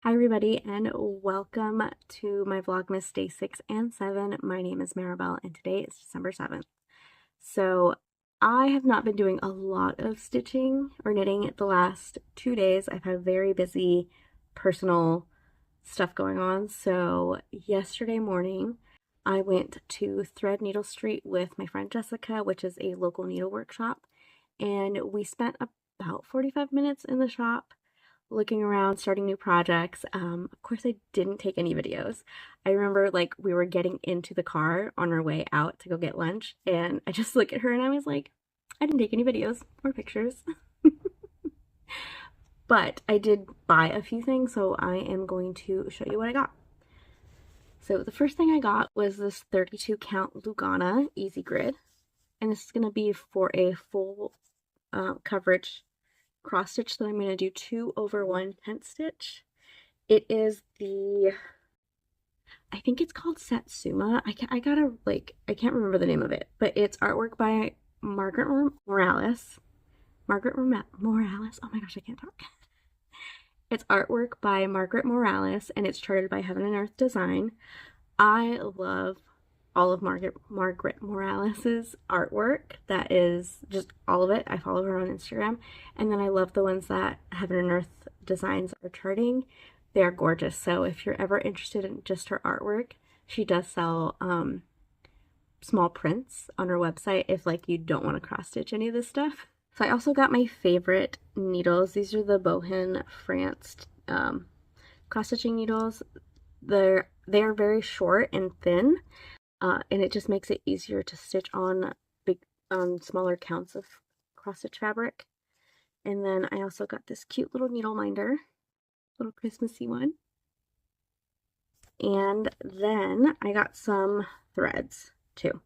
Hi everybody and welcome to my Vlogmas day 6 and 7. My name is Maribel and today is December 7th. So I have not been doing a lot of stitching or knitting the last 2 days. I've had very busy personal stuff going on. So yesterday morning I went to Thread Needle Street with my friend Jessica, which is a local needle workshop, and we spent about 45 minutes in the shop looking around, starting new projects. Of course, I didn't take any videos. I remember like we were getting into the car on our way out to go get lunch, and I just looked at her and I was like, I didn't take any videos or pictures. But I did buy a few things, so I am going to show you what I got. So the first thing I got was this 32 count Lugana Easy Grid, and this is going to be for a full coverage cross stitch, so I'm going to do 2 over 1 tent stitch. It is the, I think it's called Satuma. I can't remember the name of it, but it's artwork by Margert Morales. Morales. Oh my gosh, I can't talk. It's artwork by Margert Morales, and it's charted by Heaven and Earth Design. I love all of Margret Morales's artwork. That is just all of it. I follow her on Instagram, and then I love the ones that Heaven and Earth Designs are charting. They're gorgeous. So if you're ever interested in just her artwork, she does sell small prints on her website if like you don't want to cross stitch any of this stuff. So I also got my favorite needles. These are the Bohin France cross stitching needles. They're very short and thin. And it just makes it easier to stitch on smaller counts of cross stitch fabric. And then I also got this cute little needle minder, little Christmassy one. And then I got some threads too.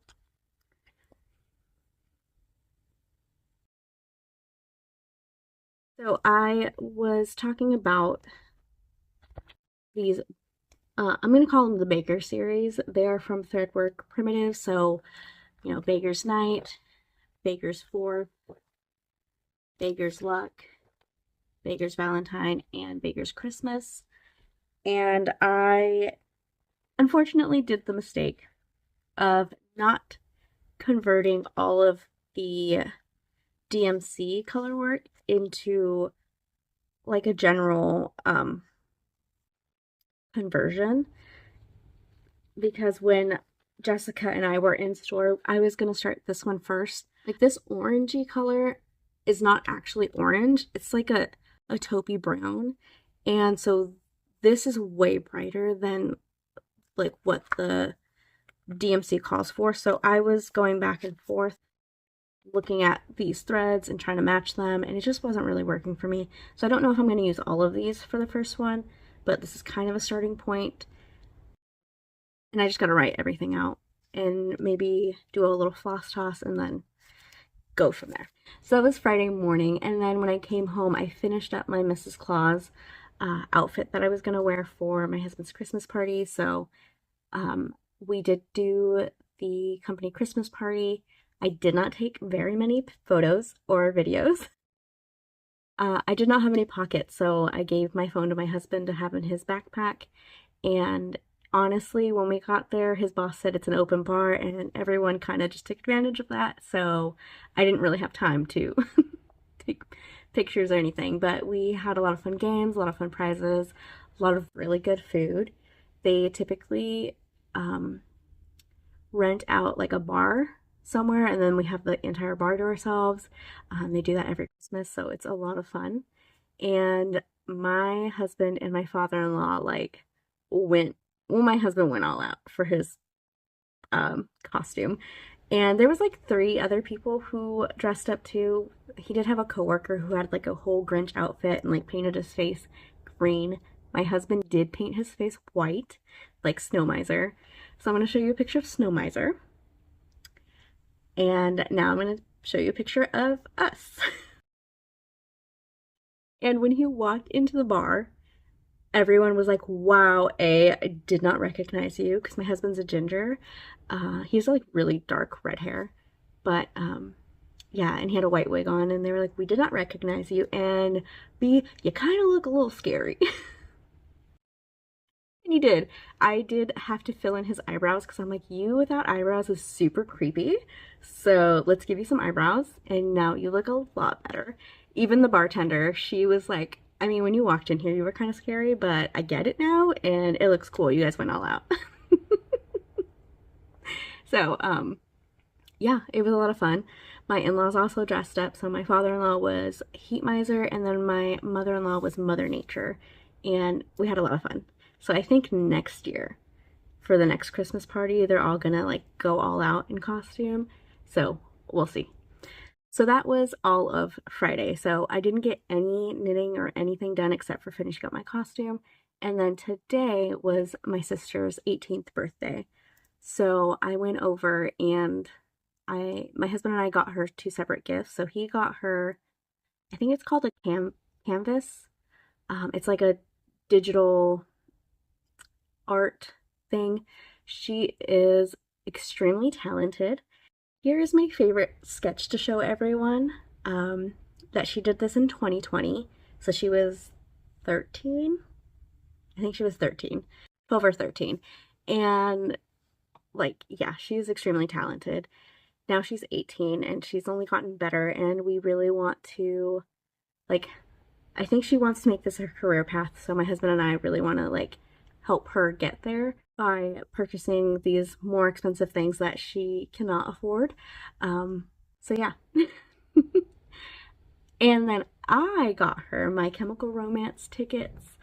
So I was talking about these I'm going to call them the Baker series. They are from Threadwork Primitive, so, you know, Baker's Night, Baker's Fourth, Baker's Luck, Baker's Valentine, and Baker's Christmas. And I unfortunately did the mistake of not converting all of the DMC color work into like a general conversion, because when Jessica and I were in store, I was going to start this one first. Like this orangey color is not actually orange. It's like a taupey brown. And so this is way brighter than like what the DMC calls for. So I was going back and forth looking at these threads and trying to match them, and it just wasn't really working for me. So I don't know if I'm going to use all of these for the first one, but this is kind of a starting point. And I just got to write everything out and maybe do a little floss toss and then go from there. So that was Friday morning, and then when I came home, I finished up my Mrs. Claus outfit that I was going to wear for my husband's Christmas party. So we did do the company Christmas party. I did not take very many photos or videos. I did not have any pockets, so I gave my phone to my husband to have in his backpack. And honestly, when we got there, his boss said it's an open bar, and everyone kind of just took advantage of that. So I didn't really have time to take pictures or anything. But we had a lot of fun games, a lot of fun prizes, a lot of really good food. They typically rent out like a bar somewhere, and then we have the entire bar to ourselves. They do that every Christmas, so it's a lot of fun. And my husband and my father-in-law like my husband went all out for his costume, and there was like 3 other people who dressed up too. He did have a coworker who had like a whole Grinch outfit and like painted his face green. My husband did paint his face white, like Snow Miser. So I'm going to show you a picture of Snow Miser. And now I'm going to show you a picture of us. And when he walked into the bar, everyone was like, wow, I did not recognize you, because my husband's a ginger. He's like really dark red hair. But yeah, and he had a white wig on, and they were like, we did not recognize you, and B, you kind of look a little scary. And he did. I did have to fill in his eyebrows because I'm like, you without eyebrows is super creepy. So let's give you some eyebrows. And now you look a lot better. Even the bartender, she was like, I mean, when you walked in here, you were kind of scary, but I get it now and it looks cool. You guys went all out. So, yeah, it was a lot of fun. My in-laws also dressed up. So my father-in-law was Heat Miser and then my mother-in-law was Mother Nature. And we had a lot of fun. So I think next year, for the next Christmas party, they're all gonna like go all out in costume. So we'll see. So that was all of Friday. So I didn't get any knitting or anything done except for finishing up my costume. And then today was my sister's 18th birthday. So I went over and my husband and I got her two separate gifts. So he got her, I think it's called a canvas. It's like a digital art thing. She is extremely talented. Here is my favorite sketch to show everyone, that she did this in 2020. So she was 13. I think she was 13, 12 or 13. And like, yeah, she's extremely talented. Now she's 18 and she's only gotten better, and we really want to, like, I think she wants to make this her career path. So my husband and I really want to like help her get there by purchasing these more expensive things that she cannot afford. So yeah. And then I got her My Chemical Romance tickets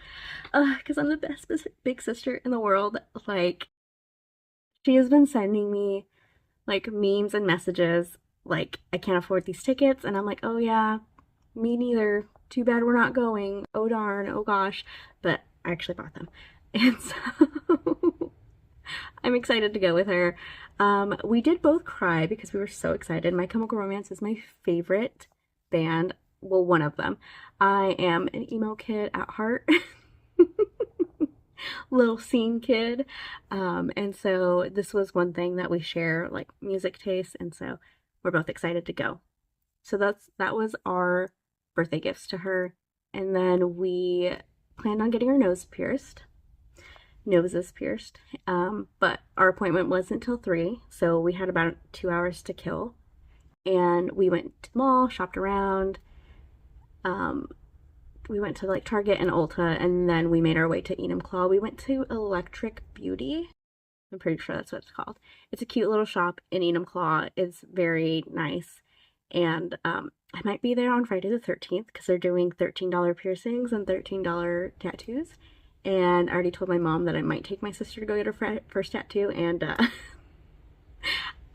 because I'm the best big sister in the world. Like, she has been sending me like memes and messages like, I can't afford these tickets, and I'm like, oh yeah, me neither, too bad we're not going, oh darn, oh gosh. But I actually bought them. And so I'm excited to go with her. We did both cry because we were so excited. My Chemical Romance is my favorite band. Well, one of them. I am an emo kid at heart. Little scene kid. And so this was one thing that we share, like music taste, and so we're both excited to go. So that was our birthday gifts to her. And then we planned on getting her noses pierced, but our appointment wasn't until 3, so we had about 2 hours to kill. And we went to the mall, shopped around. We went to like Target and Ulta, and then we made our way to Enumclaw. We went to Electric Beauty. I'm pretty sure that's what it's called. It's a cute little shop in Enumclaw. It's very nice. And I might be there on Friday the 13th because they're doing $13 piercings and $13 tattoos. And I already told my mom that I might take my sister to go get her first tattoo, and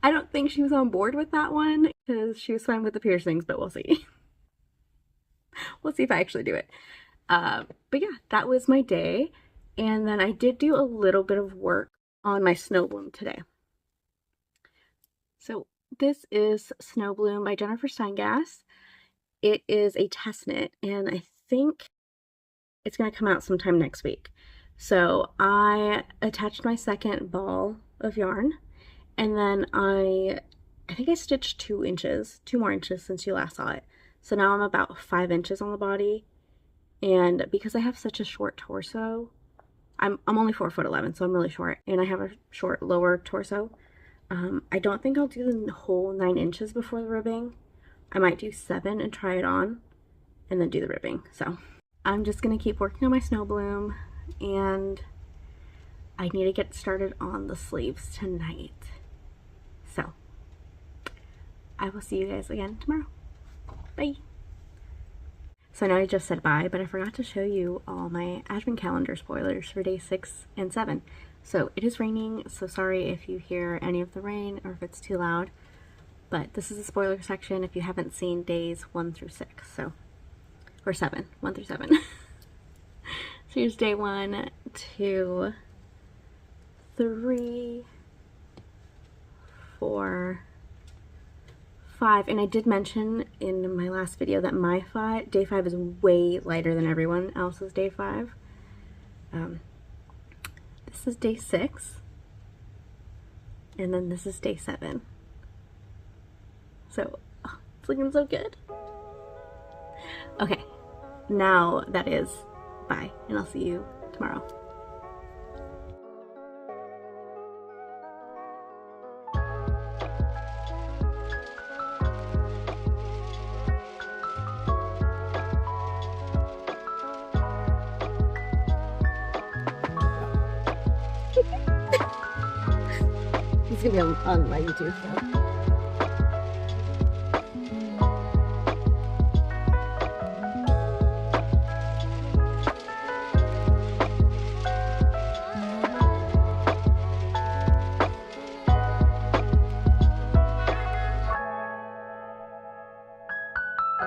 I don't think she was on board with that one because she was fine with the piercings, but we'll see. We'll see if I actually do it. But yeah, that was my day. And then I did do a little bit of work on my Snowbloom today. So this is Snowbloom by Jennifer Steingass. It is a test knit, and I think it's going to come out sometime next week. So I attached my second ball of yarn, and then I think I stitched 2 more inches since you last saw it. So now I'm about 5 inches on the body, and because I have such a short torso, I'm only 4'11", so I'm really short, and I have a short lower torso. I don't think I'll do the whole 9 inches before the ribbing. I might do 7 and try it on, and then do the ribbing. So I'm just gonna keep working on my Snowbloom, and I need to get started on the sleeves tonight. So I will see you guys again tomorrow. Bye. So I know I just said bye, but I forgot to show you all my advent calendar spoilers for day 6 and 7. So it is raining, so sorry if you hear any of the rain or if it's too loud, but this is the spoiler section if you haven't seen days 1 through 6, so, or 7, 1 through 7. So here's day 1, 2, 3, 4, 5, and I did mention in my last video that my day 5 is way lighter than everyone else's day 5. This is day 6, and then this is day 7. So, oh, it's looking so good. Okay, now that is bye, and I'll see you tomorrow. It's gonna be on my YouTube. So.